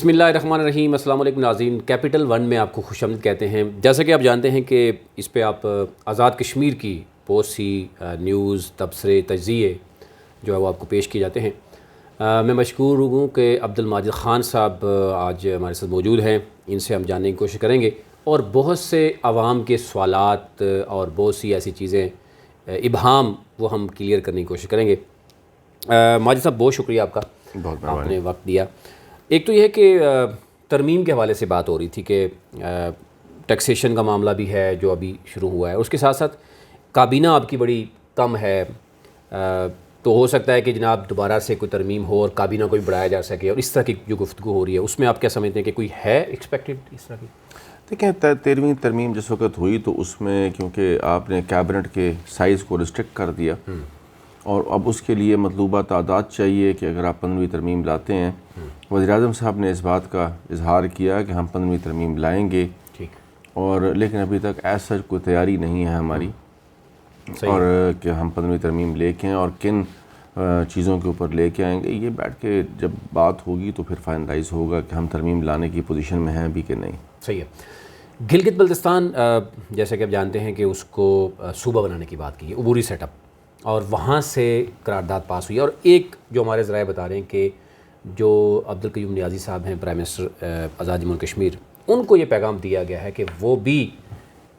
بسم اللہ الرحمن الرحیم۔ السلام علیکم ناظرین، کیپٹل ون میں آپ کو خوش آمدید کہتے ہیں۔ جیسا کہ آپ جانتے ہیں کہ اس پہ آپ آزاد کشمیر کی بہت سی نیوز، تبصرے، تجزیے جو ہے وہ آپ کو پیش کیے جاتے ہیں۔ میں مشکور ہوں کہ عبد الماجد خان صاحب آج ہمارے ساتھ موجود ہیں، ان سے ہم جاننے کی کوشش کریں گے اور بہت سے عوام کے سوالات اور بہت سی ایسی چیزیں ابہام وہ ہم کلیئر کرنے کی کوشش کریں گے۔ ماجد صاحب بہت شکریہ آپ کا، آپ نے وقت دیا۔ ایک تو یہ ہے کہ ترمیم کے حوالے سے بات ہو رہی تھی کہ ٹیکسیشن کا معاملہ بھی ہے جو ابھی شروع ہوا ہے، اس کے ساتھ ساتھ کابینہ آپ کی بڑی کم ہے، تو ہو سکتا ہے کہ جناب دوبارہ سے کوئی ترمیم ہو اور کابینہ کو بھی بڑھایا جا سکے، اور اس طرح کی جو گفتگو ہو رہی ہے اس میں آپ کیا سمجھتے ہیں کہ کوئی ہے ایکسپیکٹڈ اس طرح کی؟ دیکھیں 13ویں ترمیم جس وقت ہوئی تو اس میں کیونکہ آپ نے کیبنٹ کے سائز کو ریسٹرکٹ کر دیا اور اب اس کے لیے مطلوبہ تعداد چاہیے کہ اگر آپ 15ویں ترمیم لاتے ہیں، وزیر اعظم صاحب نے اس بات کا اظہار کیا کہ ہم 15ویں ترمیم لائیں گے، اور لیکن ابھی تک ایسا کوئی تیاری نہیں ہے ہماری اور کہ ہم 15ویں ترمیم لے کے آئیں اور کن چیزوں کے اوپر لے کے آئیں گے۔ یہ بیٹھ کے جب بات ہوگی تو پھر فائنلائز ہوگا کہ ہم ترمیم لانے کی پوزیشن میں ہیں بھی کہ نہیں۔ صحیح ہے۔ گلگت بلتستان جیسے کہ آپ جانتے ہیں کہ اس کو صوبہ بنانے کی بات کی ہے، عبوری سیٹ اپ، اور وہاں سے قرارداد پاس ہوئی، اور ایک جو ہمارے ذرائع بتا رہے ہیں کہ جو عبدالقیوم نیازی صاحب ہیں پرائم منسٹر آزاد جموں کشمیر، ان کو یہ پیغام دیا گیا ہے کہ وہ بھی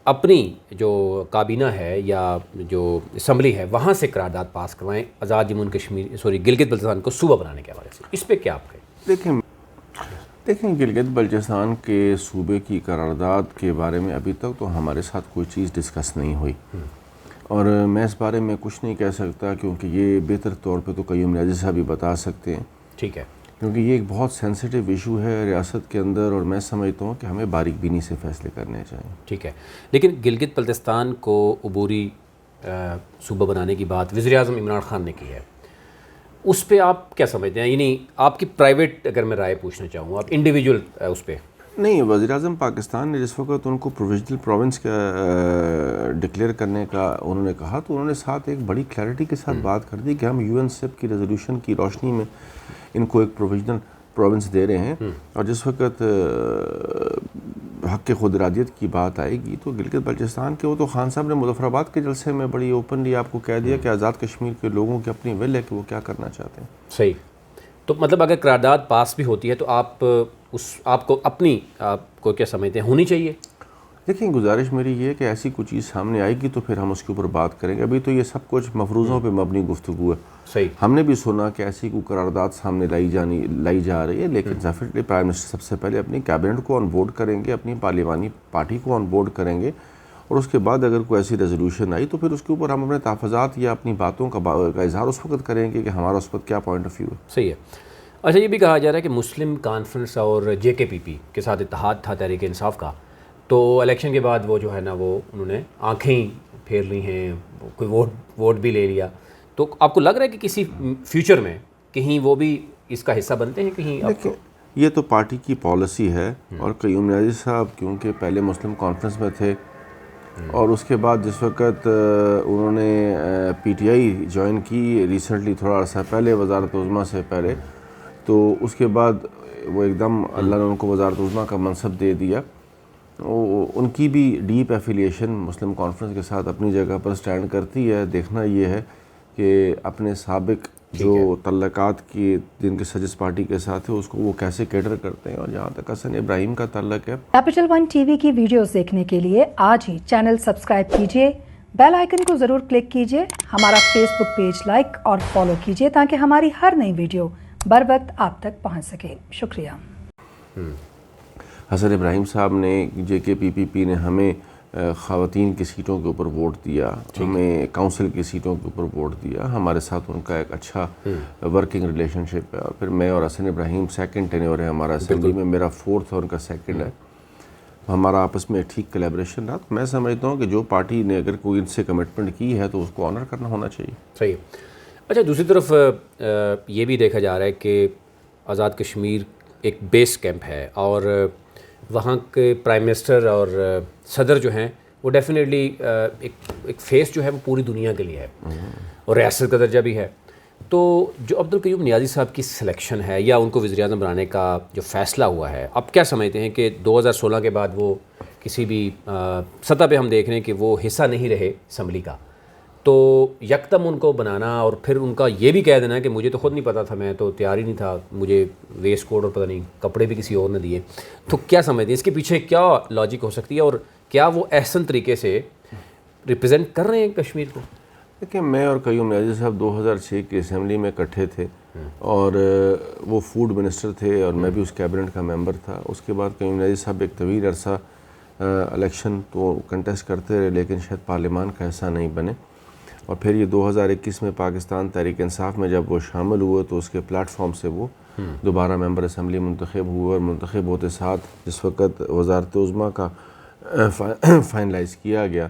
اپنی جو کابینہ ہے یا جو اسمبلی ہے وہاں سے قرارداد پاس کروائیں آزاد جموں کشمیر گلگت بلتستان کو صوبہ بنانے کے حوالے سے۔ اس پہ کیا آپ کہیں؟ دیکھیں گلگت بلتستان کے صوبے کی قرارداد کے بارے میں ابھی تک تو ہمارے ساتھ کوئی چیز ڈسکس نہیں ہوئی، اور میں اس بارے میں کچھ نہیں کہہ سکتا کیونکہ یہ بہتر طور پہ تو قیوم نیازی صاحب بھی بتا سکتے ہیں، ٹھیک ہے، کیونکہ یہ ایک بہت سینسیٹیو ایشو ہے ریاست کے اندر، اور میں سمجھتا ہوں کہ ہمیں باریک بینی سے فیصلے کرنے چاہیے۔ ٹھیک ہے، لیکن گلگت بلتستان کو عبوری صوبہ بنانے کی بات وزیر اعظم عمران خان نے کی ہے، اس پہ آپ کیا سمجھتے ہیں؟ یعنی آپ کی پرائیویٹ اگر میں رائے پوچھنا چاہوں، آپ انڈیویجول اس پہ؟ نہیں، وزیر اعظم پاکستان نے جس وقت ان کو پروویژنل پروونس کا ڈکلیئر کرنے کا انہوں نے کہا تو انہوں نے ساتھ ایک بڑی کلیئرٹی کے ساتھ بات کر دی کہ ہم یو این سیپ کی ریزولوشن کی روشنی میں ان کو ایک پروویژنل پروونس دے رہے ہیں، اور جس وقت حق خود ارادیت کی بات آئے گی تو گلگت بلتستان کے وہ تو خان صاحب نے مظفر آباد کے جلسے میں بڑی اوپنلی آپ کو کہہ دیا کہ آزاد کشمیر کے لوگوں کی اپنی ول ہے کہ وہ کیا کرنا چاہتے ہیں۔ صحیح، تو مطلب اگر قرارداد پاس بھی ہوتی ہے تو آپ کو اپنی آپ کو کیا سمجھتے ہیں ہونی چاہیے؟ دیکھیں گزارش میری یہ ہے کہ ایسی کوئی چیز سامنے آئے گی تو پھر ہم اس کے اوپر بات کریں گے، ابھی تو یہ سب کچھ مفروضوں پہ مبنی گفتگو ہے۔ صحیح، ہم نے بھی سنا کہ ایسی کوئی قرارداد سامنے لائی جا رہی ہے، لیکن ڈیفینیٹلی پرائم منسٹر سب سے پہلے اپنی کیبنٹ کو آن بورڈ کریں گے، اپنی پارلیمانی پارٹی کو آن بورڈ کریں گے، اور اس کے بعد اگر کوئی ایسی ریزولوشن آئی تو پھر اس کے اوپر ہم اپنے تحفظات یا اپنی باتوں کا اظہار اس وقت کریں گے کہ ہمارا اس وقت کیا پوائنٹ آف ویو ہے۔ صحیح ہے۔ اچھا، یہ بھی کہا جا رہا ہے کہ مسلم کانفرنس اور جے کے پی پی کے ساتھ اتحاد تھا تحریک انصاف کا، تو الیکشن کے بعد وہ جو ہے نا وہ انہوں نے آنکھیں پھیر لی ہیں، کوئی ووٹ بھی لے لیا، تو آپ کو لگ رہا ہے کہ کسی فیوچر میں کہیں وہ بھی اس کا حصہ بنتے ہیں کہیں؟ دیکھیں یہ تو پارٹی کی پالیسی ہے، اور قیوم نیازی صاحب کیونکہ پہلے مسلم کانفرنس میں تھے اور اس کے بعد جس وقت انہوں نے پی ٹی آئی جوائن کی ریسنٹلی تھوڑا عرصہ پہلے وزارت عظمیٰ سے پہلے، تو اس کے بعد وہ ایک دم اللہ نے ان کو وزارت عظمیٰ کا منصب دے دیا۔ ان کی بھی ڈیپ ایفیلیشن مسلم کانفرنس کے ساتھ اپنی جگہ پر سٹینڈ کرتی ہے۔ دیکھنا یہ ہے کہ اپنے سابق جو تعلقات کی جن کے سجس پارٹی کے ساتھ ہے اس کو وہ کیسے کیٹر کرتے ہیں، اور جہاں تک حسن ابراہیم کا تعلق ہے۔ کیپٹل ون ٹی وی کی ویڈیوز دیکھنے کے لیے آج ہی چینل سبسکرائب کیجیے، بیل آئیکن کو ضرور کلک کیجیے، ہمارا فیس بک پیج لائک اور فالو کیجیے تاکہ ہماری ہر نئی ویڈیو بر وقت آپ تک پہنچ سکے۔ شکریہ۔ حسن ابراہیم صاحب نے جے کے پی پی نے ہمیں خواتین کی سیٹوں کے اوپر ووٹ دیا، ہمیں کونسل کی سیٹوں کے اوپر ووٹ دیا، ہمارے ساتھ ان کا ایک اچھا ورکنگ ریلیشن شپ ہے، اور پھر میں اور حسن ابراہیم سیکنڈ ٹینیور ہے ہمارا اسمبلی میں، میرا 4تھ اور ان کا 2nd ہے، ہمارا آپس میں ٹھیک کلیبریشن رہا۔ میں سمجھتا ہوں کہ جو پارٹی نے اگر کوئی ان سے کمٹمنٹ کی ہے تو اس کو آنر کرنا ہونا چاہیے۔ صحیح۔ اچھا، دوسری طرف یہ بھی دیکھا جا رہا ہے کہ آزاد کشمیر ایک بیس کیمپ ہے، اور وہاں کے پرائم منسٹر اور صدر جو ہیں وہ ڈیفینیٹلی ایک فیس جو ہے وہ پوری دنیا کے لیے ہے، اور ریاست کا درجہ بھی ہے، تو جو عبدالقیوم نیازی صاحب کی سلیکشن ہے یا ان کو وزیر اعظم بنانے کا جو فیصلہ ہوا ہے، آپ کیا سمجھتے ہیں کہ 2016 کے بعد وہ کسی بھی سطح پہ ہم دیکھ رہے ہیں کہ وہ حصہ نہیں رہے اسمبلی کا، تو یکدم ان کو بنانا اور پھر ان کا یہ بھی کہہ دینا کہ مجھے تو خود نہیں پتہ تھا، میں تو تیار ہی نہیں تھا، مجھے ویسٹ کوٹ اور پتہ نہیں کپڑے بھی کسی اور نے دیے، تو کیا سمجھتے ہیں اس کے پیچھے کیا لاجک ہو سکتی ہے اور کیا وہ احسن طریقے سے ریپرزینٹ کر رہے ہیں کشمیر کو؟ دیکھیں، میں اور قیوم نیازی صاحب 2006 کی اسمبلی میں اکٹھے تھے اور وہ فوڈ منسٹر تھے اور میں بھی اس کیبنٹ کا ممبر تھا. اس کے بعد قیوم نیازی صاحب ایک طویل عرصہ الیکشن تو کنٹیسٹ کرتے رہے لیکن شاید پارلیمان کا حصہ نہیں بنے، اور پھر یہ 2021 میں پاکستان تحریک انصاف میں جب وہ شامل ہوئے تو اس کے پلیٹ فارم سے وہ دوبارہ ممبر اسمبلی منتخب ہوئے، اور منتخب ہوتے ساتھ جس وقت وزارت عظمیٰ کا فائنلائز کیا گیا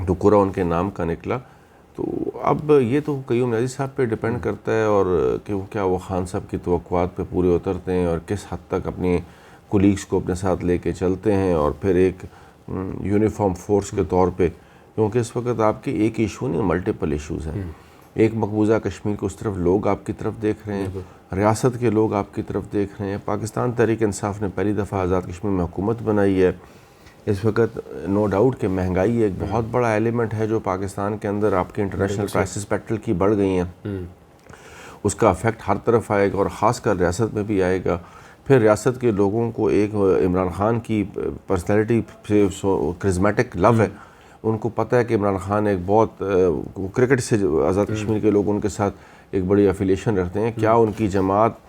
ٹکرا ان کے نام کا نکلا. تو اب یہ تو قیوم نیازی صاحب پہ ڈیپینڈ کرتا ہے اور کہ کیا وہ خان صاحب کی توقعات پہ پورے اترتے ہیں اور کس حد تک اپنے کولیگس کو اپنے ساتھ لے کے چلتے ہیں، اور پھر ایک یونیفارم فورس کے طور پہ، کیونکہ اس وقت آپ کے ایک ایشو نہیں، ملٹیپل ایشوز ہیں. ایک مقبوضہ کشمیر کو اس طرف لوگ آپ کی طرف دیکھ رہے ہیں، ریاست کے لوگ آپ کی طرف دیکھ رہے ہیں. پاکستان تحریک انصاف نے پہلی دفعہ آزاد کشمیر میں حکومت بنائی ہے. اس وقت نو ڈاؤٹ کہ مہنگائی ایک بہت بڑا ایلیمنٹ ہے جو پاکستان کے اندر آپ کے انٹرنیشنل پرائسز پیٹرول کی بڑھ گئی ہیں، اس کا افیکٹ ہر طرف آئے گا اور خاص کر ریاست میں بھی آئے گا. پھر ریاست کے لوگوں کو ایک عمران خان کی پرسنالٹی سے کرزمیٹک لو ہے، ان کو پتہ ہے کہ عمران خان ایک بہت کرکٹ سے آزاد کشمیر کے لوگ ان کے ساتھ ایک بڑی افیلیشن رکھتے ہیں. کیا ان کی جماعت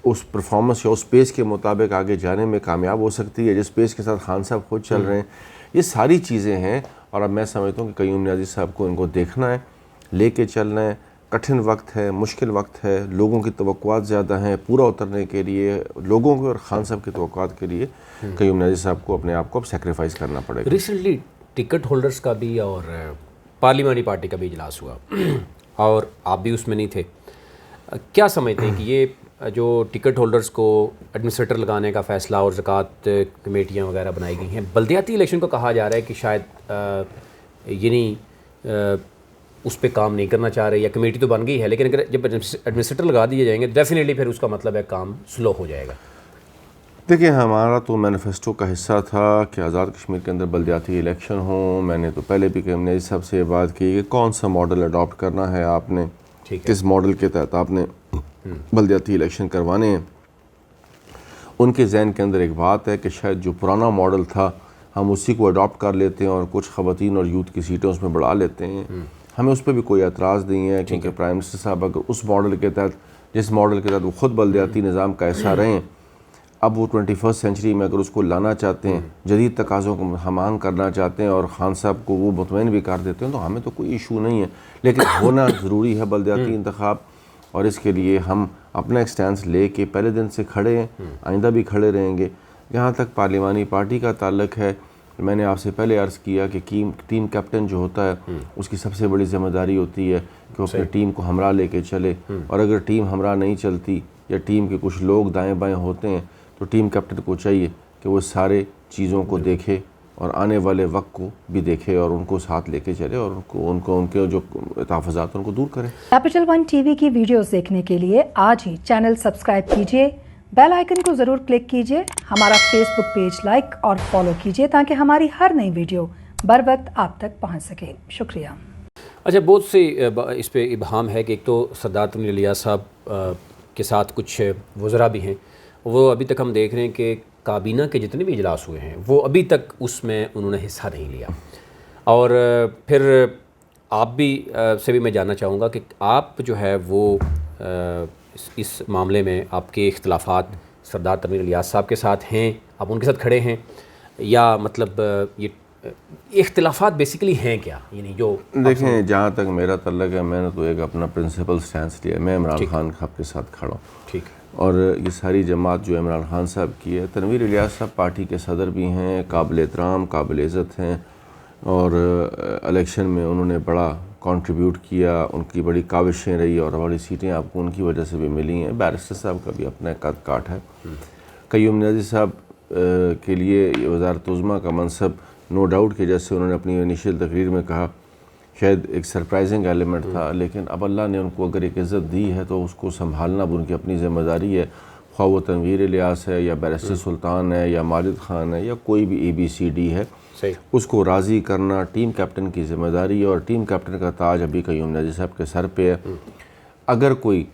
اس پرفارمنس یا اس پیس کے مطابق آگے جانے میں کامیاب ہو سکتی ہے جس پیس کے ساتھ خان صاحب خود چل رہے ہیں؟ یہ ساری چیزیں ہیں اور اب میں سمجھتا ہوں کہ قیوم نیازی صاحب کو ان کو دیکھنا ہے، لے کے چلنا ہے. کٹھن وقت ہے، مشکل وقت ہے، لوگوں کی توقعات زیادہ ہیں، پورا اترنے کے لیے لوگوں کے اور خان صاحب کی توقعات کے لیے قیوم نیازی صاحب کو اپنے آپ کو اب سیکریفائز کرنا پڑے گا. ریسنٹلی ٹکٹ ہولڈرز کا بھی اور پارلیمانی پارٹی کا بھی اجلاس ہوا اور آپ بھی اس میں نہیں تھے. کیا سمجھتے ہیں کہ یہ جو ٹکٹ ہولڈرز کو ایڈمنسٹریٹر لگانے کا فیصلہ اور زکوٰۃ کمیٹیاں وغیرہ بنائی گئی ہیں، بلدیاتی الیکشن کو کہا جا رہا ہے کہ شاید یہ نہیں اس پہ کام نہیں کرنا چاہ رہے، یا کمیٹی تو بن گئی ہے لیکن اگر جب ایڈمنسٹریٹر لگا دیے جائیں گے ڈیفینیٹلی پھر اس کا مطلب ہے کام سلو ہو جائے گا. دیکھیں، ہمارا تو مینیفیسٹو کا حصہ تھا کہ آزاد کشمیر کے اندر بلدیاتی الیکشن ہوں. میں نے تو پہلے بھی قیوم نیازی صاحب سے یہ بات کی کہ کون سا ماڈل اڈاپٹ کرنا ہے آپ نے، کس ماڈل کے تحت آپ نے بلدیاتی الیکشن کروانے ہیں. ان کے ذہن کے اندر ایک بات ہے کہ شاید جو پرانا ماڈل تھا ہم اسی کو اڈاپٹ کر لیتے ہیں اور کچھ خواتین اور یوتھ کی سیٹیں اس میں بڑھا لیتے ہیں. ہمیں اس پہ بھی کوئی اعتراض نہیں ہے کیونکہ پرائم منسٹر صاحب اگر اس ماڈل کے تحت، جس ماڈل کے تحت وہ خود بلدیاتی نظام کا حصہ رہے ہیں، اب وہ 21 سینچری میں اگر اس کو لانا چاہتے ہیں، جدید تقاضوں کو ہم آہنگ کرنا چاہتے ہیں اور خان صاحب کو وہ مطمئن بھی کر دیتے ہیں تو ہمیں تو کوئی ایشو نہیں ہے. لیکن ہونا ضروری ہے بلدیاتی انتخاب، اور اس کے لیے ہم اپنا ایک سٹینس لے کے پہلے دن سے کھڑے ہیں، آئندہ بھی کھڑے رہیں گے. جہاں تک پارلیمانی پارٹی کا تعلق ہے، میں نے آپ سے پہلے عرض کیا کہ ٹیم کیپٹن جو ہوتا ہے اس کی سب سے بڑی ذمہ داری ہوتی ہے کہ وہ اپنی ٹیم کو ہمراہ لے کے چلے، اور اگر ٹیم ہمراہ نہیں چلتی یا ٹیم کے کچھ لوگ دائیں بائیں ہوتے ہیں تو ٹیم کیپٹن کو چاہیے کہ وہ سارے چیزوں کو دیکھے اور آنے والے وقت کو بھی دیکھے اور ان کو ساتھ لے کے چلے اور ان کے جو تحفظات ان کو دور کرے. کیپٹل ون ٹی وی کی ویڈیوز دیکھنے کے لیے آج ہی چینل سبسکرائب کیجیے، بیل آئیکن کو ضرور کلک کیجیے، ہمارا فیس بک پیج لائک اور فالو کیجیے تاکہ ہماری ہر نئی ویڈیو بر وقت آپ تک پہنچ سکے. شکریہ. اچھا، بہت سے اس پہ ابہام ہے کہ ایک تو سردار تنویر الیاس صاحب کے ساتھ کچھ وزراء بھی ہیں، وہ ابھی تک ہم دیکھ رہے ہیں کہ کابینہ کے جتنے بھی اجلاس ہوئے ہیں وہ ابھی تک اس میں انہوں نے حصہ نہیں لیا. اور پھر آپ بھی سے بھی میں جاننا چاہوں گا کہ آپ جو ہے وہ اس معاملے میں آپ کے اختلافات سردار تنویر الیاس صاحب کے ساتھ ہیں، آپ ان کے ساتھ کھڑے ہیں، یا مطلب یہ اختلافات بیسیکلی ہیں کیا؟ یعنی جو دیکھیں، جہاں تک میرا تعلق ہے میں نے تو ایک اپنا پرنسپل سٹینس لیا، میں عمران خان صاحب کے ساتھ کھڑا ہوں. ٹھیک ہے. اور یہ ساری جماعت جو عمران خان صاحب کی ہے، تنویر الیاس صاحب پارٹی کے صدر بھی ہیں، قابل احترام، قابل عزت ہیں، اور الیکشن میں انہوں نے بڑا کنٹریبیوٹ کیا، ان کی بڑی کاوشیں رہی اور بڑی سیٹیں آپ کو ان کی وجہ سے بھی ملی ہیں. بیرسٹر صاحب کا بھی اپنا قد کاٹ ہے. قیوم نیازی صاحب کے لیے وزارت عظمیٰ کا منصب نو ڈاؤٹ کہ جیسے انہوں نے اپنی انیشیل تقریر میں کہا شاید ایک سرپرائزنگ ایلیمنٹ تھا، لیکن اب اللہ نے ان کو اگر ایک عزت دی ہے تو اس کو سنبھالنا بھی ان کی اپنی ذمہ داری ہے، خواہ وہ تنویر الیاس ہے یا بیرسٹر سلطان ہے یا ماجد خان ہے یا کوئی بھی ABCD ہے، اس کو راضی کرنا ٹیم کیپٹن کی ذمہ داری ہے، اور ٹیم کیپٹن کا تاج ابھی قیوم نیازی صاحب کے سر پہ ہے۔ اگر کوئی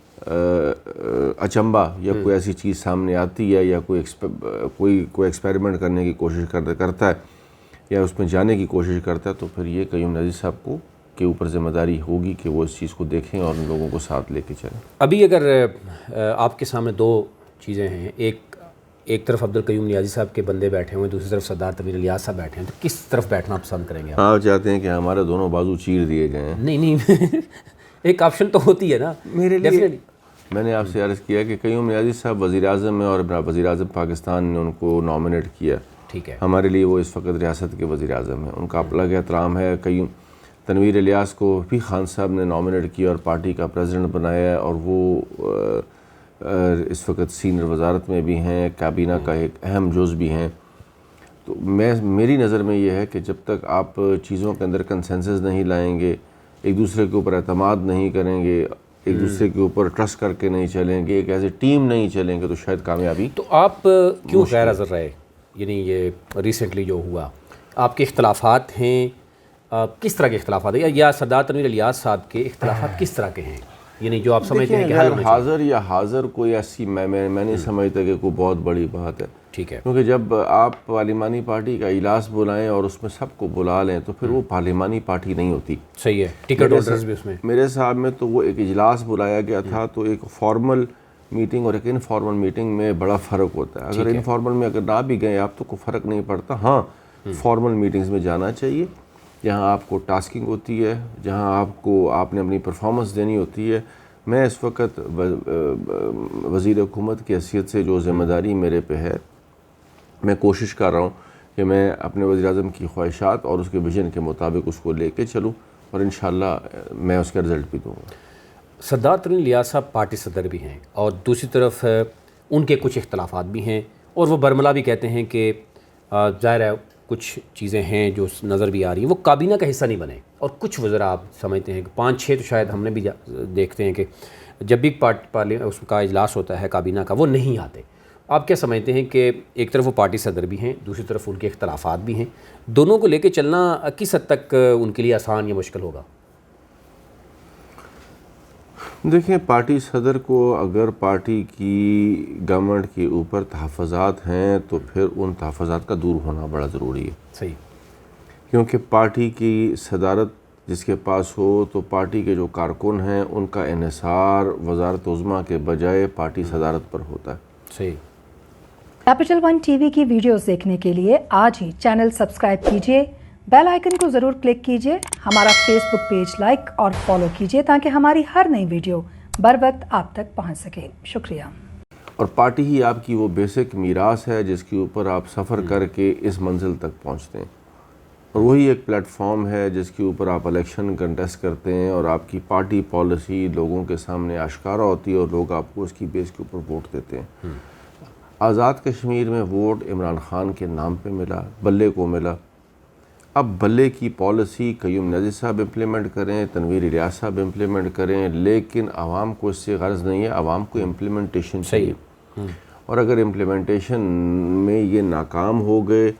اچنبا یا کوئی ایسی چیز سامنے آتی ہے یا کوئی ایکسپیریمنٹ کرنے کی کوشش کرتا ہے یا اس میں جانے کی کوشش کرتا ہے، تو پھر یہ قیوم نیازی صاحب کو کے اوپر ذمہ داری ہوگی کہ وہ اس چیز کو دیکھیں اور ان لوگوں کو ساتھ لے کے چلیں۔ ابھی اگر آپ کے سامنے دو چیزیں ہیں، ایک طرف عبدالقیوم نیازی صاحب کے بندے بیٹھے ہوئے ہیں، دوسری طرف سردار تنویر الیاس صاحب بیٹھے ہیں، تو کس طرف بیٹھنا پسند کریں گے آپ چاہتے ہیں کہ ہمارے دونوں بازو چیر دیے جائیں؟ نہیں ایک آپشن تو ہوتی ہے نا میرے لیے۔ میں نے آپ سے عرض کیا کہ قیوم نیازی صاحب وزیر اعظم ہیں اور وزیر اعظم پاکستان نے ان کو نامنیٹ کیا، ٹھیک ہے، ہمارے لیے وہ اس وقت ریاست کے وزیر اعظم ہیں، ان کا الگ احترام ہے۔ تنویر الیاس کو بھی خان صاحب نے نامنیٹ کیا اور پارٹی کا پریزیڈنٹ بنایا ہے، اور وہ اس وقت سینئر وزارت میں بھی ہیں، کابینہ کا ایک اہم جز بھی ہیں۔ تو میری نظر میں یہ ہے کہ جب تک آپ چیزوں کے اندر کنسنسس نہیں لائیں گے، ایک دوسرے کے اوپر اعتماد نہیں کریں گے، ایک دوسرے کے اوپر ٹرسٹ کر کے نہیں چلیں گے، ایک ایز اے ٹیم نہیں چلیں گے، تو شاید کامیابی۔ تو آپ کیوں غیر حاضر رہے؟ یعنی یہ ریسنٹلی جو ہوا، آپ کے اختلافات ہیں، کس طرح کے اختلافات ہیں، یا سردار تنویر الیاس صاحب کے اختلافات کس طرح کے ہیں؟ یعنی جو آپ سمجھتے ہیں کہ حاضر یا حاضر کوئی ایسی میں نہیں سمجھتا کہ کوئی بہت بڑی بات ہے، ٹھیک ہے، کیونکہ جب آپ پارلیمانی پارٹی کا اجلاس بلائیں اور اس میں سب کو بلا لیں تو پھر وہ پارلیمانی پارٹی نہیں ہوتی۔ صحیح ہے، ٹکٹ ہولڈرز بھی اس میں۔ میرے حساب میں تو وہ ایک اجلاس بلایا گیا تھا، تو ایک فارمل میٹنگ اور ایک انفارمل میٹنگ میں بڑا فرق ہوتا ہے۔ اگر انفارمل میں اگر نہ بھی گئے آپ تو کوئی فرق نہیں پڑتا، ہاں فارمل میٹنگز میں جانا چاہیے، جہاں آپ کو ٹاسکنگ ہوتی ہے، جہاں آپ نے اپنی پرفارمنس دینی ہوتی ہے۔ میں اس وقت وزیر حکومت کی حیثیت سے جو ذمہ داری میرے پہ ہے، میں کوشش کر رہا ہوں کہ میں اپنے وزیر اعظم کی خواہشات اور اس کے ویژن کے مطابق اس کو لے کے چلوں، اور انشاءاللہ میں اس کا رزلٹ بھی دوں گا۔ سردار تنویر الیاس صاحب پارٹی صدر بھی ہیں، اور دوسری طرف ان کے کچھ اختلافات بھی ہیں، اور وہ برملا بھی کہتے ہیں کہ ظاہر ہے کچھ چیزیں ہیں جو نظر بھی آ رہی ہیں، وہ کابینہ کا حصہ نہیں بنے، اور کچھ وزراء آپ سمجھتے ہیں کہ 5-6 تو شاید ہم نے بھی دیکھتے ہیں کہ جب بھی اس کا اجلاس ہوتا ہے کابینہ کا، وہ نہیں آتے۔ آپ کیا سمجھتے ہیں کہ ایک طرف وہ پارٹی صدر بھی ہیں، دوسری طرف ان کے اختلافات بھی ہیں، دونوں کو لے کے چلنا کس حد تک ان کے لیے آسان یا مشکل ہوگا؟ دیکھیں، پارٹی صدر کو اگر پارٹی کی گورنمنٹ کے اوپر تحفظات ہیں تو پھر ان تحفظات کا دور ہونا بڑا ضروری ہے، صحیح، کیونکہ پارٹی کی صدارت جس کے پاس ہو تو پارٹی کے جو کارکن ہیں ان کا انحصار وزارت عظمیٰ کے بجائے پارٹی صدارت پر ہوتا ہے۔ صحیح۔ کیپٹل ون ٹی وی کی ویڈیوز دیکھنے کے لیے آج ہی چینل سبسکرائب کیجیے، بیل آئیکن کو ضرور کلک کیجیے، ہمارا فیس بک پیج لائک اور فالو کیجیے تاکہ ہماری ہر نئی ویڈیو بر وقت آپ تک پہنچ سکے۔ شکریہ۔ اور پارٹی ہی آپ کی وہ بیسک میراث ہے جس کے اوپر آپ سفر کر کے اس منزل تک پہنچتے ہیں، اور وہی ایک پلیٹ فارم ہے جس کے اوپر آپ الیکشن کنٹیسٹ کرتے ہیں اور آپ کی پارٹی پالیسی لوگوں کے سامنے آشکارا ہوتی ہے اور لوگ آپ کو اس کی بیس کے اوپر ووٹ دیتے ہیں۔ آزاد کشمیر میں ووٹ عمران خان کے نام پہ ملا، بلے کو ملا۔ اب بلے کی پالیسی قیوم نیازی صاحب امپلیمنٹ کریں، تنویر الیاس صاحب امپلیمنٹ کریں، لیکن عوام کو اس سے غرض نہیں ہے، عوام کو امپلیمنٹیشن چاہیے، اور اگر امپلیمنٹیشن میں یہ ناکام ہو گئے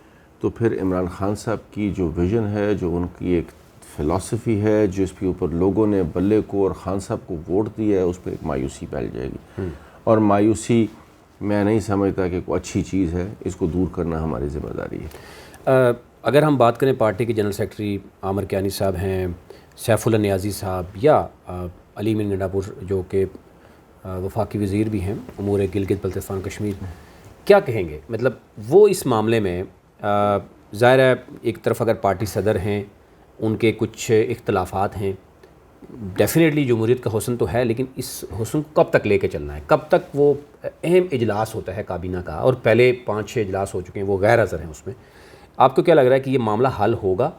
تو پھر عمران خان صاحب کی جو ویژن ہے، جو ان کی ایک فلسفی ہے، جس کے اوپر لوگوں نے بلے کو اور خان صاحب کو ووٹ دیا ہے، اس پہ ایک مایوسی پھیل جائے گی، اور مایوسی میں نہیں سمجھتا کہ کوئی اچھی چیز ہے، اس کو دور کرنا ہماری ذمہ داری ہے۔ اگر ہم بات کریں پارٹی کے جنرل سیکرٹری عامر کیانی صاحب ہیں، سیف اللہ نیازی صاحب، یا علی امین گنڈا پور جو کہ وفاقی وزیر بھی ہیں امور گلگت بلتستان کشمیر، کیا کہیں گے؟ مطلب وہ اس معاملے میں ظاہر ہے ایک طرف اگر پارٹی صدر ہیں، ان کے کچھ اختلافات ہیں، ڈیفینیٹلی جمہوریت کا حسن تو ہے، لیکن اس حسن کو کب تک لے کے چلنا ہے؟ کب تک وہ اہم اجلاس ہوتا ہے کابینہ کا، اور پہلے 5-6 اجلاس ہو چکے ہیں، وہ غیر حاضر ہیں اس میں، آپ کو کیا لگ رہا ہے کہ یہ معاملہ حل ہوگا؟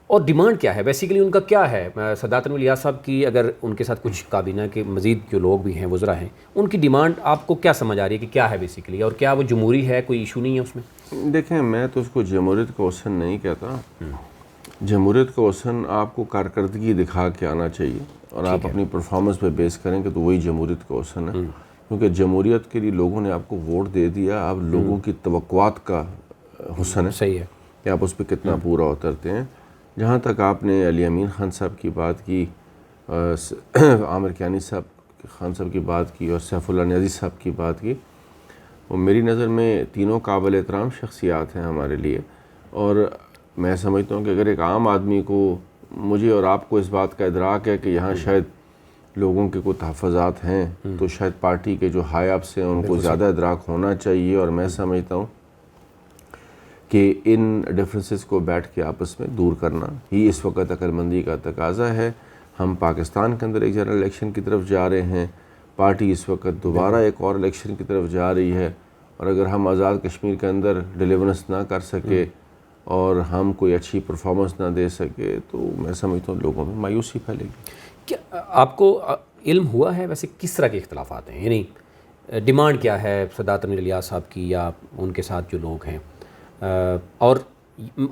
اور ڈیمانڈ کیا ہے بیسیکلی ان کا؟ کیا ہے سردار تنویر الیاس صاحب کی، اگر ان کے ساتھ کچھ کابینہ کے مزید جو لوگ بھی ہیں، وزراء ہیں، ان کی ڈیمانڈ آپ کو کیا سمجھ آ رہی ہے کہ کیا ہے بیسیکلی، اور کیا وہ جمہوری ہے، کوئی ایشو نہیں ہے اس میں؟ دیکھیں، میں تو اس کو جمہوریت کا حسن نہیں کہتا، جمہوریت کا حسن آپ کو کارکردگی دکھا کے آنا چاہیے، اور آپ اپنی پرفارمنس پہ بیس کریں کہ تو وہی جمہوریت کا حسن ہے، کیونکہ جمہوریت کے لیے لوگوں نے آپ کو ووٹ دے دیا، اب لوگوں کی توقعات کا حسن ہے صحیح ہے کہ آپ اس پہ کتنا پورا اترتے ہیں۔ جہاں تک آپ نے علی امین خان صاحب کی بات کی، عامر کیانی خان صاحب کی بات کی، اور سیف اللہ نیازی صاحب کی بات کی، وہ میری نظر میں تینوں قابل احترام شخصیات ہیں ہمارے لیے، اور میں سمجھتا ہوں کہ اگر ایک عام آدمی کو، مجھے اور آپ کو اس بات کا ادراک ہے کہ یہاں شاید لوگوں کے کوئی تحفظات ہیں، تو شاید پارٹی کے جو ہائی اپس ہیں ان کو زیادہ ادراک ہونا چاہیے، اور میں سمجھتا ہوں کہ ان ڈفرینسز کو بیٹھ کے آپس میں دور کرنا ہی اس وقت عقل مندی کا تقاضا ہے۔ ہم پاکستان کے اندر ایک جنرل الیکشن کی طرف جا رہے ہیں، پارٹی اس وقت دوبارہ ایک اور الیکشن کی طرف جا رہی ہے، اور اگر ہم آزاد کشمیر کے اندر ڈیلیورنس نہ کر سکے اور ہم کوئی اچھی پرفارمنس نہ دے سکے تو میں سمجھتا ہوں لوگوں میں مایوسی پھیلے گی۔ کیا آپ کو علم ہوا ہے ویسے کس طرح کے اختلافات ہیں، یعنی ڈیمانڈ کیا ہے سردار تنویر الیاس صاحب کی یا ان کے ساتھ جو لوگ ہیں؟ اور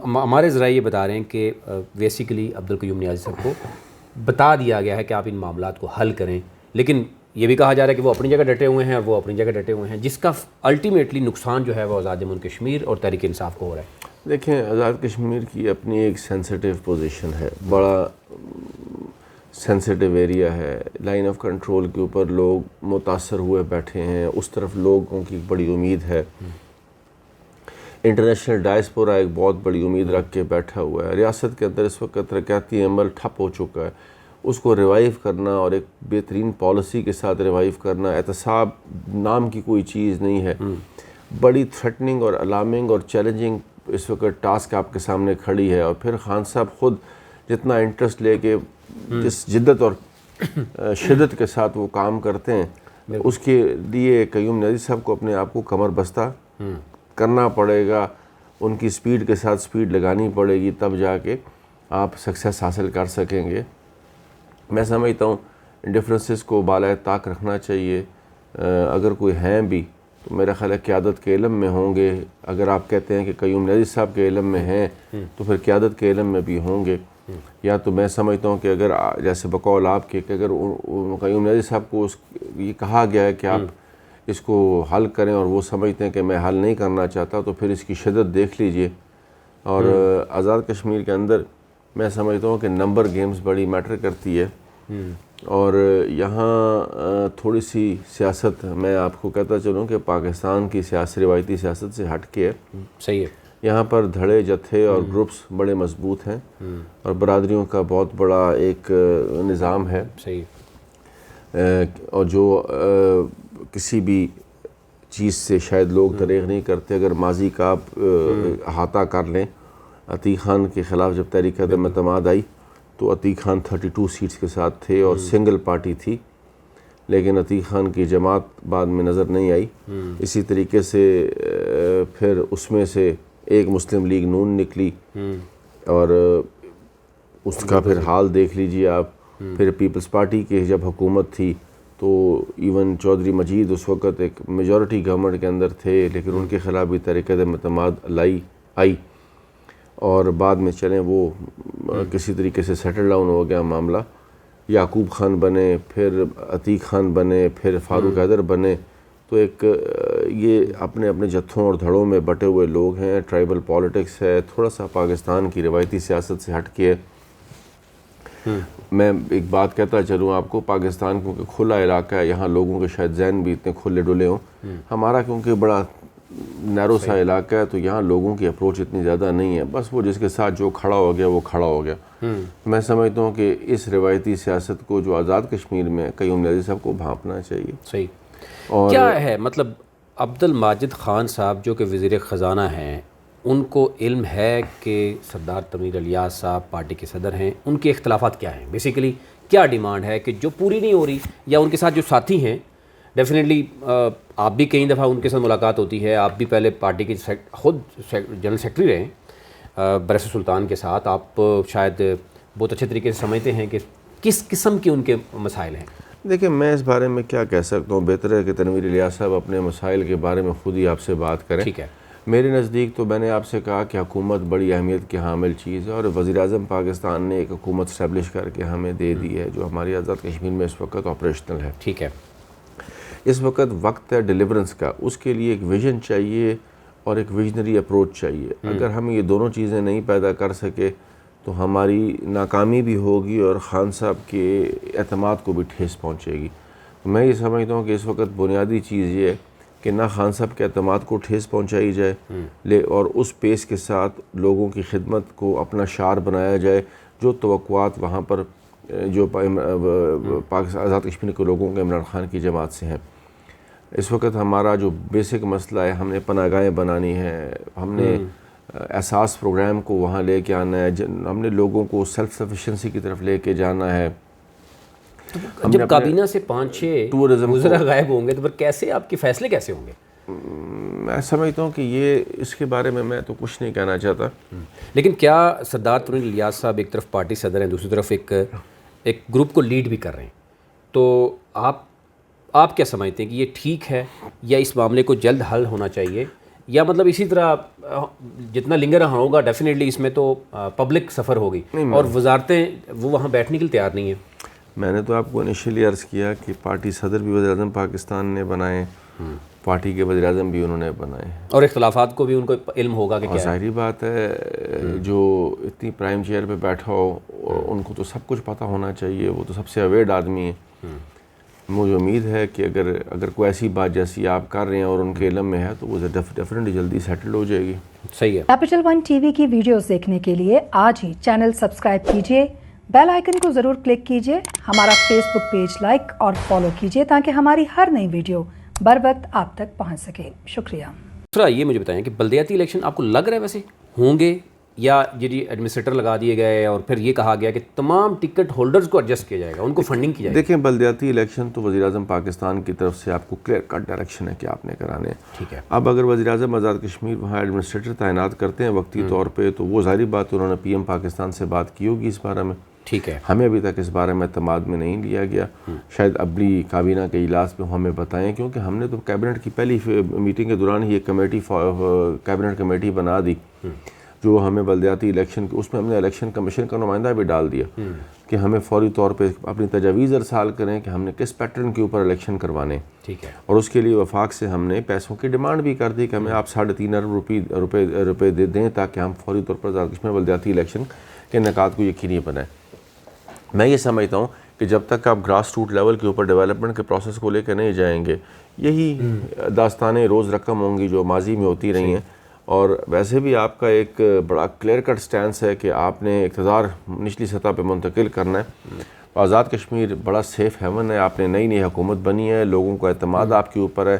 ہمارے ذرائع یہ بتا رہے ہیں کہ بیسیکلی عبدالقیوم نیازی صاحب کو بتا دیا گیا ہے کہ آپ ان معاملات کو حل کریں، لیکن یہ بھی کہا جا رہا ہے کہ وہ اپنی جگہ ڈٹے ہوئے ہیں اور وہ اپنی جگہ ڈٹے ہوئے ہیں، جس کا الٹیمیٹلی نقصان جو ہے وہ آزاد جموں کشمیر اور تحریک انصاف کو ہو رہا ہے۔ دیکھیں، آزاد کشمیر کی اپنی ایک سینسیٹیو پوزیشن ہے، بڑا سینسیٹیو ایریا ہے، لائن آف کنٹرول کے اوپر لوگ متاثر ہوئے بیٹھے ہیں، اس طرف لوگوں کی بڑی امید ہے، انٹرنیشنل ڈائسپورا ایک بہت بڑی امید رکھ کے بیٹھا ہوا ہے، ریاست کے اندر اس وقت ترقیاتی عمل ٹھپ ہو چکا ہے، اس کو ریوائیو کرنا اور ایک بہترین پالیسی کے ساتھ ریوائیو کرنا، احتساب نام کی کوئی چیز نہیں ہے، بڑی تھریٹننگ اور الارمنگ اور چیلنجنگ اس وقت ٹاسک آپ کے سامنے کھڑی ہے، اور پھر خان صاحب خود جتنا انٹرسٹ لے کے جس جدت اور شدت کے ساتھ وہ کام کرتے ہیں، اس کے لیے قیوم نیازی صاحب کو اپنے آپ کو کمر بستہ کرنا پڑے گا، ان کی سپیڈ کے ساتھ سپیڈ لگانی پڑے گی، تب جا کے آپ سکسیس حاصل کر سکیں گے۔ میں سمجھتا ہوں ڈفرینسز کو بالائے طاق رکھنا چاہیے، اگر کوئی ہیں بھی تو میرا خیال ہے قیادت کے علم میں ہوں گے، اگر آپ کہتے ہیں کہ قیوم نیازی صاحب کے علم میں ہیں تو پھر قیادت کے علم میں بھی ہوں گے، یا تو میں سمجھتا ہوں کہ اگر جیسے بقول آپ کے کہ اگر قیوم نیازی صاحب کو یہ کہا گیا ہے کہ آپ اس کو حل کریں اور وہ سمجھتے ہیں کہ میں حل نہیں کرنا چاہتا، تو پھر اس کی شدت دیکھ لیجئے۔ اور آزاد کشمیر کے اندر میں سمجھتا ہوں کہ نمبر گیمز بڑی میٹر کرتی ہے، اور یہاں تھوڑی سی سیاست، میں آپ کو کہتا چلوں کہ پاکستان کی روایتی سیاست سے ہٹ کے ہے، صحیح ہے، یہاں پر دھڑے جتھے اور گروپس بڑے مضبوط ہیں، اور برادریوں کا بہت بڑا ایک نظام ہے، صحیح، اور جو کسی بھی چیز سے شاید لوگ دریغ نہیں کرتے۔ اگر ماضی کا آپ احاطہ کر لیں، عتیق خان کے خلاف جب تحریک عدم اعتماد آئی تو عتیق خان 32 سیٹس کے ساتھ تھے اور سنگل پارٹی تھی، لیکن عتیق خان کی جماعت بعد میں نظر نہیں آئی۔ اسی طریقے سے پھر اس میں سے ایک مسلم لیگ نون نکلی، اور اس کا پھر حال دیکھ لیجئے آپ۔ پھر پیپلز پارٹی کی جب حکومت تھی تو ایون چودھری مجید اس وقت ایک میجورٹی گورنمنٹ کے اندر تھے، لیکن ان کے خلاف بھی تحریک عدم اعتماد آئی، اور بعد میں چلیں وہ کسی طریقے سے سیٹل ڈاؤن ہو گیا معاملہ۔ یعقوب خان بنے، پھر عتیق خان بنے، پھر فاروق حیدر بنے، تو ایک یہ اپنے اپنے جتھوں اور دھڑوں میں بٹے ہوئے لوگ ہیں، ٹرائبل پالیٹکس ہے، تھوڑا سا پاکستان کی روایتی سیاست سے ہٹ کے۔ میں ایک بات کہتا چلوں آپ کو، پاکستان کیونکہ کھلا علاقہ ہے، یہاں لوگوں کے شاید ذہن بھی اتنے کھلے ڈلے ہوں، ہمارا کیونکہ بڑا نیرو سا علاقہ ہے تو یہاں لوگوں کی اپروچ اتنی زیادہ نہیں ہے، بس وہ جس کے ساتھ جو کھڑا ہو گیا وہ کھڑا ہو گیا۔ میں سمجھتا ہوں کہ اس روایتی سیاست کو جو آزاد کشمیر میں قیوم نیازی صاحب کو بھانپنا چاہیے۔ صحیح، اور کیا ہے مطلب عبد الماجد خان صاحب جو کہ وزیر خزانہ ہیں، ان کو علم ہے کہ سردار تنویر الیاس صاحب پارٹی کے صدر ہیں، ان کے اختلافات کیا ہیں؟ بیسیکلی کیا ڈیمانڈ ہے کہ جو پوری نہیں ہو رہی، یا ان کے ساتھ جو ساتھی ہیں، ڈیفینیٹلی آپ بھی کئی دفعہ ان کے ساتھ ملاقات ہوتی ہے، آپ بھی پہلے پارٹی کے خود جنرل سیکرٹری رہے برس سلطان کے ساتھ، آپ شاید بہت اچھے طریقے سے سمجھتے ہیں کہ کس قسم کے ان کے مسائل ہیں۔ دیکھیں، میں اس بارے میں کیا کہہ سکتا ہوں، بہتر ہے کہ تنویر الیاس صاحب اپنے مسائل کے بارے میں خود ہی آپ سے بات کریں۔ ٹھیک ہے، میرے نزدیک تو میں نے آپ سے کہا کہ حکومت بڑی اہمیت کی حامل چیز ہے، اور وزیر اعظم پاکستان نے ایک حکومت اسٹیبلش کر کے ہمیں دے دی ہے جو ہماری آزاد کشمیر میں اس وقت آپریشنل ہے. ٹھیک ہے. اس وقت وقت ہے ڈیلیورنس کا، اس کے لیے ایک ویژن چاہیے اور ایک ویژنری اپروچ چاہیے. اگر ہم یہ دونوں چیزیں نہیں پیدا کر سکے تو ہماری ناکامی بھی ہوگی اور خان صاحب کے اعتماد کو بھی ٹھیس پہنچے گی. میں یہ سمجھتا ہوں کہ اس وقت بنیادی چیز یہ ہے کہ نہ خان صاحب کے اعتماد کو ٹھیس پہنچائی جائے اور اس پیس کے ساتھ لوگوں کی خدمت کو اپنا شعار بنایا جائے جو توقعات وہاں پر جو پاکستان آزاد کشمیر کے لوگوں کے عمران خان کی جماعت سے ہیں. اس وقت ہمارا جو بیسک مسئلہ ہے، ہم نے پناہ گاہیں بنانی ہے، ہم نے احساس پروگرام کو وہاں لے کے آنا ہے، ہم نے لوگوں کو سیلف سفیشنسی کی طرف لے کے جانا ہے. جب کابینہ سے 5-6 وزراء غائب ہوں گے تو پھر کیسے آپ کے فیصلے کیسے ہوں گے؟ میں سمجھتا ہوں کہ یہ اس کے بارے میں تو کچھ نہیں کہنا چاہتا. لیکن کیا سردار ترون الیاس صاحب ایک طرف پارٹی صدر ہیں، دوسری طرف ایک گروپ کو لیڈ بھی کر رہے ہیں، تو آپ کیا سمجھتے ہیں کہ یہ ٹھیک ہے یا اس معاملے کو جلد حل ہونا چاہیے، یا مطلب اسی طرح جتنا لنگر ہوگا ڈیفینیٹلی اس میں تو پبلک سفر ہوگی اور وزارتیں وہ وہاں بیٹھنے کے لیے تیار نہیں ہیں؟ میں نے تو آپ کو انیشلی عرض کیا کہ پارٹی صدر بھی وزیر اعظم پاکستان نے بنائے، پارٹی کے وزیر اعظم بھی انہوں نے بنائے، اور اختلافات کو بھی ان کو علم ہوگا کہ کیا ہے. ظاہری بات ہے جو اتنی پرائم چیئر پہ بیٹھا ہو ان کو تو سب کچھ پتہ ہونا چاہیے، وہ تو سب سے اویئرڈ آدمی ہے. مجھے امید ہے کہ اگر کوئی ایسی بات جیسی آپ کر رہے ہیں اور ان کے علم میں ہے تو وہ ڈیفینیٹلی جلدی سیٹل ہو جائے گی. صحیح ہے. کیپٹل ون ٹی وی کی ویڈیوز دیکھنے کے لیے آج ہی چینل سبسکرائب کیجیے، بیل آئیکن کو ضرور کلک کیجیے، ہمارا فیس بک پیج لائک اور فالو کیجیے تاکہ ہماری ہر نئی ویڈیو بر وقت آپ تک پہنچ سکے. شکریہ. دوسرا یہ مجھے بتائیں کہ بلدیاتی الیکشن آپ کو لگ رہا ہے ویسے ہوں گے، یا جی ایڈمنسٹریٹر لگا دیے گئے اور پھر یہ کہا گیا کہ تمام ٹکٹ ہولڈرز کو ایڈجسٹ کیا جائے گا، ان کو فنڈنگ کی جائے گی؟ دیکھیں بلدیاتی الیکشن تو وزیر اعظم پاکستان کی طرف سے آپ کو کلیئر کٹ ڈائریکشن ہے کہ آپ نے کرانے ہیں. ٹھیک ہے. اب اگر وزیر اعظم آزاد کشمیر وہاں ایڈمنسٹریٹر تعینات کرتے ہیں وقتی طور پہ تو وہ ظاہری بات انہوں نے پی ایم پاکستان سے بات کی ہوگی اس بارے میں. ٹھیک ہے. ہمیں ابھی تک اس بارے میں اعتماد میں نہیں لیا گیا، شاید ابلی کابینہ کے اجلاس میں ہمیں بتائیں، کیونکہ ہم نے تو کیبنٹ کی پہلی میٹنگ کے دوران ہی ایک کمیٹی کیبنٹ کمیٹی بنا دی جو ہمیں بلدیاتی الیکشن اس میں ہم نے الیکشن کمیشن کا نمائندہ بھی ڈال دیا کہ ہمیں فوری طور پہ اپنی تجاویز ارسال کریں کہ ہم نے کس پیٹرن کے اوپر الیکشن کروانے. ٹھیک ہے. اور اس کے لیے وفاق سے ہم نے پیسوں کی ڈیمانڈ بھی کر دی کہ ہمیں آپ 3.5 ارب روپے دیں تاکہ ہم فوری طور پر آزاد کشمیر بلدیاتی الیکشن کے انعقاد کو یقینی بنائیں. میں یہ سمجھتا ہوں کہ جب تک آپ گراس روٹ لیول کے اوپر ڈیولپمنٹ کے پروسیس کو لے کے نہیں جائیں گے یہی داستانیں روز رقم ہوں گی جو ماضی میں ہوتی رہی ہیں. اور ویسے بھی آپ کا ایک بڑا کلیئر کٹ سٹینس ہے کہ آپ نے اقتدار نچلی سطح پہ منتقل کرنا ہے. آزاد کشمیر بڑا سیف ہیون ہے، آپ نے نئی حکومت بنی ہے، لوگوں کا اعتماد آپ کے اوپر ہے.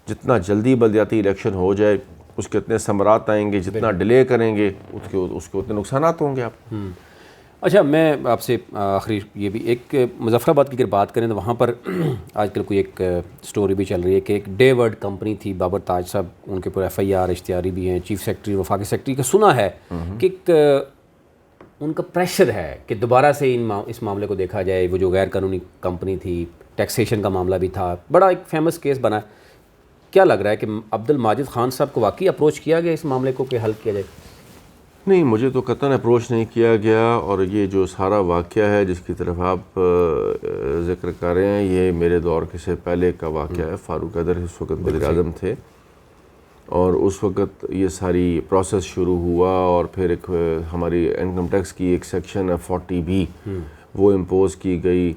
جتنا جلدی بلدیاتی الیکشن ہو جائے اس کے اتنے ثمرات آئیں گے، جتنا ڈیلے کریں گے اس کے اتنے نقصانات ہوں گے آپ. اچھا میں آپ سے آخری یہ بھی ایک مظفر آباد کی اگر بات کریں تو وہاں پر آج کل کوئی ایک سٹوری بھی چل رہی ہے کہ ایک ڈے ورڈ کمپنی تھی، بابر تاج صاحب ان کے اوپر FIR اشتہاری بھی ہیں، چیف سیکرٹری وفاقی سیکرٹری کا سنا ہے کہ ایک ان کا پریشر ہے کہ دوبارہ سے اس معاملے کو دیکھا جائے. وہ جو غیر قانونی کمپنی تھی، ٹیکسیشن کا معاملہ بھی تھا، بڑا ایک فیمس کیس بنا. کیا لگ رہا ہے کہ عبد الماجد خان صاحب کو واقعی اپروچ کیا گیا اس معاملے کو کہ حل کیا جائے؟ نہیں، مجھے تو قطعاً اپروچ نہیں کیا گیا. اور یہ جو سارا واقعہ ہے جس کی طرف آپ ذکر کر رہے ہیں یہ میرے دور کے سے پہلے کا واقعہ ہے. فاروق حیدر اس وقت وزیر اعظم تھے اور اس وقت یہ ساری پروسیس شروع ہوا اور پھر ایک ہماری انکم ٹیکس کی ایک سیکشن 40B وہ امپوز کی گئی.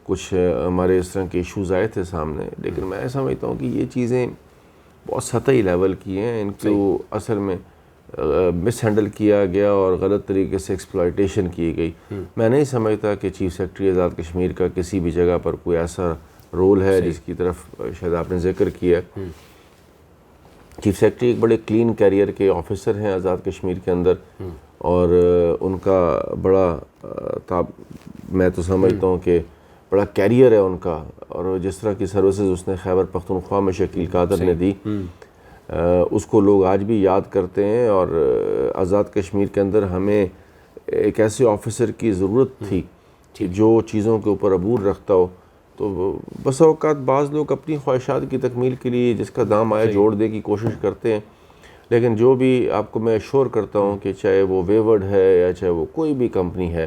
کچھ ہمارے اس طرح کے ایشوز آئے تھے سامنے، لیکن میں سمجھتا ہوں کہ یہ چیزیں بہت سطحی لیول کی ہیں. ان کو اصل میں مس ہینڈل کیا گیا اور غلط طریقے سے ایکسپلائٹیشن کی گئی. میں نہیں سمجھتا کہ چیف سیکرٹری آزاد کشمیر کا کسی بھی جگہ پر کوئی ایسا رول ہے جس کی طرف شاید آپ نے ذکر کیا. چیف سیکرٹری ایک بڑے کلین کیریئر کے آفیسر ہیں آزاد کشمیر کے اندر اور ان کا بڑا میں تو سمجھتا ہوں کہ بڑا کیریئر ہے ان کا. اور جس طرح کی سروسز اس نے خیبر پختونخوا میں شکیل قادر نے دی اس کو لوگ آج بھی یاد کرتے ہیں. اور آزاد کشمیر کے اندر ہمیں ایک ایسے آفیسر کی ضرورت تھی کہ جو چیزوں کے اوپر عبور رکھتا ہو. تو بس اوقات بعض لوگ اپنی خواہشات کی تکمیل کے لیے جس کا دام آیا جوڑ دے کی کوشش کرتے ہیں، لیکن جو بھی آپ کو میں ایشور کرتا ہوں کہ چاہے وہ ویورڈ ہے یا چاہے وہ کوئی بھی کمپنی ہے،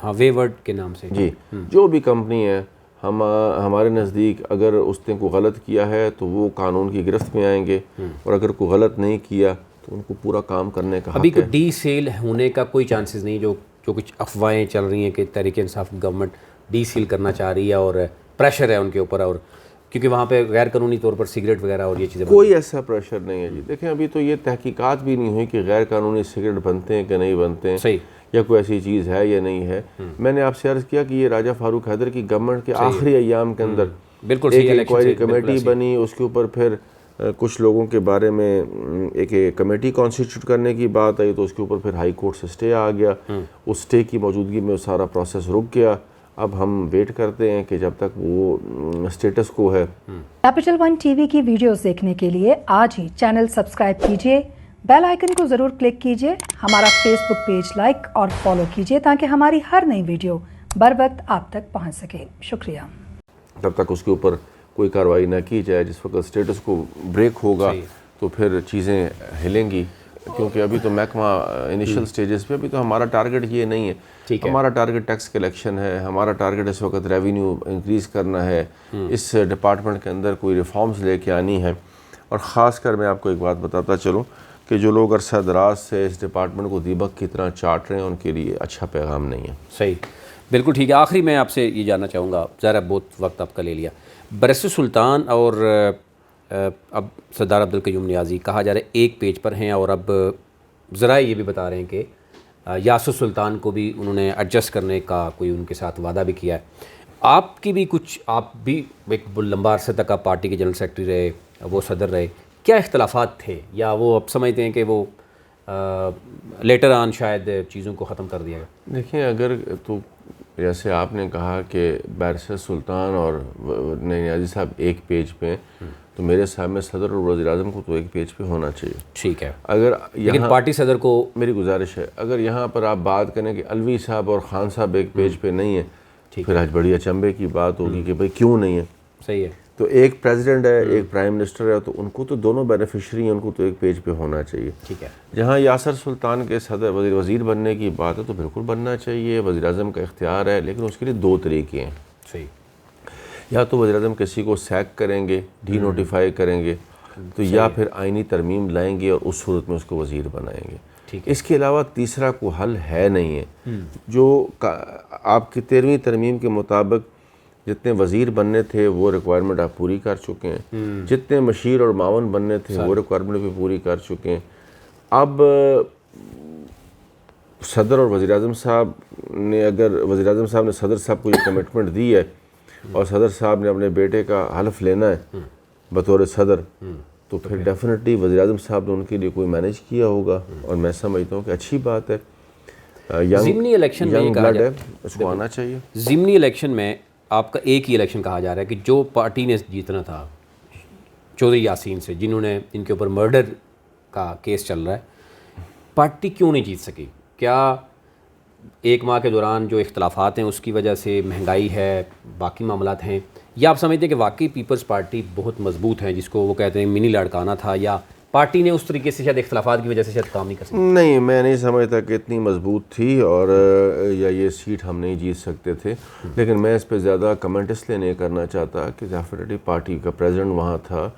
ہاں ویورڈ کے نام سے، جی جو بھی کمپنی ہے، ہمارے نزدیک اگر اس نے کوئی غلط کیا ہے تو وہ قانون کی گرفت میں آئیں گے، اور اگر کوئی غلط نہیں کیا تو ان کو پورا کام کرنے کا حق ہے۔ ابھی کوئی ڈی سیل ہونے کا کوئی چانسز نہیں، جو کچھ افواہیں چل رہی ہیں کہ Tehreek Insaf government D cell کرنا چاہ رہی ہے اور پریشر ہے ان کے اوپر، اور کیونکہ وہاں پہ غیر قانونی طور پر سگریٹ وغیرہ اور یہ چیزیں کوئی ایسا پریشر نہیں ہے جی۔ دیکھیں ابھی تو یہ تحقیقات بھی نہیں ہوئی کہ غیر قانونی سگریٹ بنتے ہیں کہ نہیں بنتے ہیں، صحیح، یا کوئی ایسی چیز ہے یا نہیں ہے۔ میں نے آپ سے عرض کیا کہ یہ راجہ فاروق حیدر کی گورنمنٹ کے آخری ایام کے اندر بالکل ایک انکوائری کمیٹی بنی، اس کے اوپر پھر کچھ لوگوں کے بارے میں ایک کمیٹی کانسٹیٹیوٹ کرنے کی بات آئی، تو اس کے اوپر پھر ہائی کورٹ سے سٹے آ گیا، اس سٹے کی موجودگی میں سارا پروسیس رک گیا۔ اب ہم ویٹ کرتے ہیں کہ جب تک وہ سٹیٹس کو ہے۔ کیپٹل ون ٹی وی کی ویڈیوز دیکھنے کے لیے آج ہی چینل سبسکرائب کیجیے، بیل آئیکن کو ضرور کلک کیجیے، ہمارا فیس بک پیج لائک اور فالو کیجیے تاکہ ہماری ہر نئی ویڈیو بر وقت آپ تک پہنچ سکے۔ شکریہ۔ تب تک اس کے اوپر کوئی کارروائی نہ کی جائے، جس وقت سٹیٹس کو بریک ہوگا تو پھر چیزیں ہلیں گی، کیونکہ ابھی تو محکمہ انیشل سٹیجز پہ، ابھی تو ہمارا ٹارگٹ یہ نہیں ہے۔ ہمارا ٹارگٹ ٹیکس کلیکشن ہے، ہمارا ٹارگٹ اس وقت ریونیو انکریز کرنا ہے، اس ڈپارٹمنٹ کے اندر کوئی ریفارمز لے کے آنی ہے۔ اور خاص کر میں آپ کو ایک بات بتاتا چلوں کہ جو لوگ عرصہ دراز سے اس ڈپارٹمنٹ کو دیبک کی طرح چاٹ رہے ہیں، ان کے لیے اچھا پیغام نہیں ہے۔ صحیح، بالکل ٹھیک ہے۔ آخری میں آپ سے یہ جاننا چاہوں گا، ذرا بہت وقت آپ کا لے لیا، برسر سلطان اور اب سردار عبدالقیوم نیازی کہا جا رہا ہے ایک پیج پر ہیں، اور اب ذرائع یہ بھی بتا رہے ہیں کہ یاسر سلطان کو بھی انہوں نے ایڈجسٹ کرنے کا کوئی ان کے ساتھ وعدہ بھی کیا ہے۔ آپ کی بھی کچھ، آپ بھی ایک لمبا عرصے تک آپ پارٹی کے جنرل سیکرٹری رہے، وہ صدر رہے، کیا اختلافات تھے، یا وہ اب سمجھتے ہیں کہ وہ لیٹر آن شاید چیزوں کو ختم کر دیا گیا؟ دیکھیں اگر تو جیسے آپ نے کہا کہ بیرسٹر سلطان اور نیازی صاحب ایک پیج پہ ہیں، تو میرے سامنے صدر اور وزیر اعظم کو تو ایک پیج پہ ہونا چاہیے۔ ٹھیک ہے، اگر لیکن پارٹی صدر کو میری گزارش ہے، اگر یہاں پر آپ بات کریں کہ الوی صاحب اور خان صاحب ایک پیج پہ نہیں ہیں، پھر آج بڑی اچنبے کی بات ہوگی کہ بھئی کیوں نہیں ہے۔ صحیح ہے، تو ایک پریزیڈنٹ ہے، ایک پرائم منسٹر ہے، تو ان کو تو دونوں بینیفیشری ہیں، ان کو تو ایک پیج پہ ہونا چاہیے۔ ٹھیک ہے، جہاں یاسر سلطان کے صدر وزیر بننے کی بات ہے تو بالکل بننا چاہیے، وزیر اعظم کا اختیار ہے، لیکن اس کے لیے دو طریقے ہیں۔ صحیح، یا تو وزیر اعظم کسی کو سیک کریں گے، ڈی نوٹیفائی کریں گے، تو یا پھر آئینی ترمیم لائیں گے اور اس صورت میں اس کو وزیر بنائیں گے۔ اس کے علاوہ تیسرا کوئی حل ہے نہیں ہے۔ جو آپ کی 13ویں ترمیم کے مطابق جتنے وزیر بننے تھے وہ ریکوائرمنٹ آپ پوری کر چکے ہیں، جتنے مشیر اور معاون بننے تھے وہ ریکوائرمنٹ بھی پوری کر چکے ہیں۔ اب صدر اور وزیر اعظم صاحب نے، اگر وزیر اعظم صاحب نے صدر صاحب کو یہ کمٹمنٹ دی ہے اور صدر صاحب نے اپنے بیٹے کا حلف لینا ہے بطور صدر، تو پھر ڈیفینیٹلی وزیر اعظم صاحب نے ان کے لیے کوئی مینیج کیا ہوگا، اور میں سمجھتا ہوں کہ اچھی بات ہے۔ ضمنی الیکشن میں ینگ بلڈ ہے، اس کو آنا چاہیے۔ ضمنی الیکشن میں آپ کا ایک ہی الیکشن کہا جا رہا ہے کہ جو پارٹی نے جیتنا تھا چودھری یاسین سے، جن کے اوپر مرڈر کا کیس چل رہا ہے، پارٹی کیوں نہیں جیت سکی؟ کیا ایک ماہ کے دوران جو اختلافات ہیں اس کی وجہ سے، مہنگائی ہے، باقی معاملات ہیں، یا آپ سمجھتے ہیں کہ واقعی پیپلز پارٹی بہت مضبوط ہے، جس کو وہ کہتے ہیں منی لاڑکانہ تھا، یا پارٹی نے اس طریقے سے شاید اختلافات کی وجہ سے شاید کام نہیں کر سکتی؟ نہیں، میں نہیں سمجھتا کہ اتنی مضبوط تھی اور یا یہ سیٹ ہم نہیں جیت سکتے تھے، لیکن میں اس پہ زیادہ کمنٹ اس لیے نہیں کرنا چاہتا کہ ڈیفینیٹلی پارٹی کا پریزیڈنٹ وہاں تھا،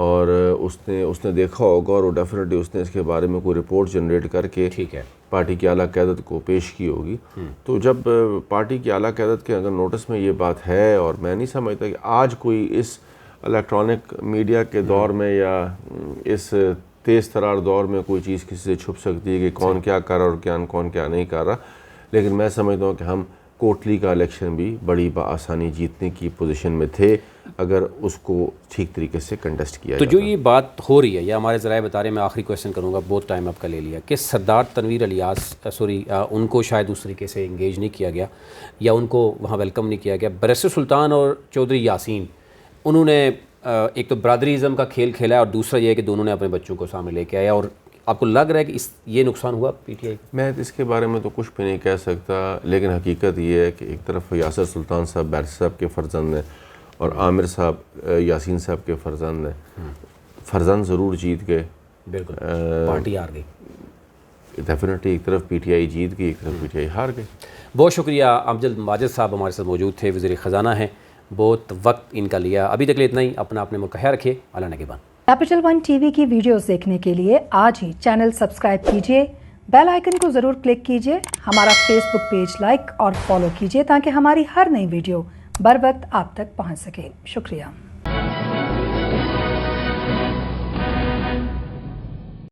اور اس نے دیکھا ہوگا، اور ڈیفینیٹلی اس نے اس کے بارے میں کوئی رپورٹ جنریٹ کر کے ٹھیک ہے، پارٹی کی اعلیٰ قیادت کو پیش کی ہوگی۔ تو جب پارٹی کی اعلیٰ قیادت کے اگر نوٹس میں یہ بات ہے، اور میں نہیں سمجھتا کہ آج کوئی اس الیکٹرانک میڈیا کے دور میں یا اس تیز ترار دور میں کوئی چیز کسی سے چھپ سکتی ہے کہ کون کیا کر رہا اور کون کیا نہیں کر رہا، لیکن میں سمجھتا ہوں کہ ہم کوٹلی کا الیکشن بھی بڑی بآسانی جیتنے کی پوزیشن میں تھے اگر اس کو ٹھیک طریقے سے کنٹیسٹ کیا تو جو یہ بات ہو رہی ہے، یا ہمارے ذرائع بتا رہے ہیں، میں آخری کویشچن کروں گا، بہت ٹائم آپ کا لے لیا، کہ سردار تنویر الیاس ان کو شاید اس طریقے سے انگیج نہیں کیا گیا، یا ان کو وہاں ویلکم نہیں کیا گیا۔ برسر سلطان اور چودھری یاسین، انہوں نے ایک تو برادریزم کا کھیل کھیلا ہے، اور دوسرا یہ ہے کہ دونوں نے اپنے بچوں کو سامنے لے کے آیا، اور آپ کو لگ رہا ہے کہ یہ نقصان ہوا پی ٹی آئی کا؟ میں اس کے بارے میں تو کچھ بھی نہیں کہہ سکتا، لیکن حقیقت یہ ہے کہ ایک طرف یاسر سلطان صاحب بیرسٹر صاحب کے فرزند ہیں، اور عامر صاحب یاسین صاحب کے فرزند ہیں۔ فرزند ضرور جیت گئے، بالکل پارٹی ہار گئی. ڈیفینیٹلی ایک طرف پی ٹی آئی جیت گئی، ایک طرف پی ٹی آئی ہار گئی. بہت شکریہ امجد ماجد صاحب ہمارے ساتھ موجود تھے، وزیر خزانہ ہیں. بہت وقت ان کا لیا. ابھی تک لیے اتنا ہی. اپنے میں خیال رکھیے. اللہ نگہبان. کیپٹل ون ٹی وی کی ویڈیوز دیکھنے کے لیے آج ہی چینل سبسکرائب کیجیے، بیل آئیکن کو ضرور کلک کیجیے، ہمارا فیس بک پیج لائک اور فالو کیجیے تاکہ ہماری ہر نئی ویڈیو بر وقت آپ تک پہنچ سکے. شکریہ.